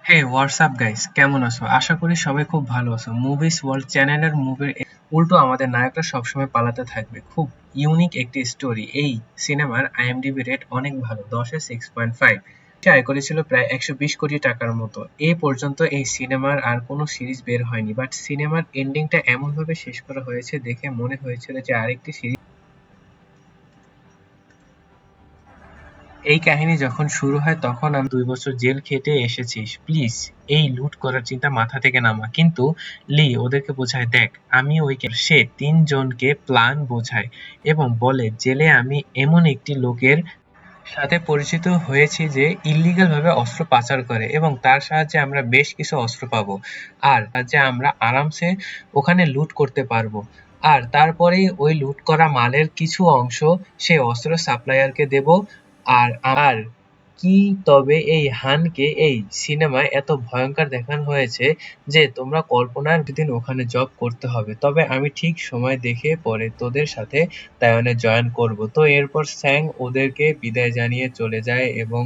হে WhatsApp guys, কেমন আছো? আশা করি সবাই খুব ভালো আছো। মুভিস ওয়ার্ল্ড চ্যানেলের মুভির উল্টো আমাদের নায়করা সবসময় পালাতে থাকবে। খুব ইউনিক একটি স্টোরি। এই সিনেমার আইএমডিবি রেট অনেক ভালো, 10-এ 6.5। আয় করেছিল প্রায় 120 কোটি টাকার মতো। এ পর্যন্ত এই সিনেমার আর কোনো সিরিজ বের হয়নি, বাট সিনেমার এন্ডিংটা এমনভাবে শেষ করা হয়েছে দেখে মনে হয়েছিল যে আরেকটি সিরিজ। এই কাহিনী যখন শুরু হয় তখন আমি 2 বছর জেল খেটে এসেছিস, প্লিজ এই লুট করার চিন্তা মাথা থেকে নামা। কিন্তু লি ওদেরকে বোঝায়, দেখ আমি ওই সে 3 জনকে প্ল্যান বোঝায় এবং বলে জেলে আমি এমন একটি লোকের সাথে পরিচিত হয়েছি যে ইল্লিগাল ভাবে অস্ত্র পাচার করে এবং তার সাহায্যে আমরা বেশ কিছু অস্ত্র পাবো আর যে আমরা আরামসে ওখানে লুট করতে পারবো। আর তারপরেই ওই লুট করা মালের কিছু অংশ সেই অস্ত্র সাপ্লায়ারকে দেব। আর কি তবে এই হানকে এই সিনেমায় এত ভয়ঙ্কর দেখানো হয়েছে যে তোমরা কল্পনার দিন ওখানে জব করতে হবে। তবে আমি ঠিক সময় দেখে পরে তোদের সাথে তাইওয়ানে জয়েন করব। তো এরপর স্যাং ওদেরকে বিদায় জানিয়ে চলে যায় এবং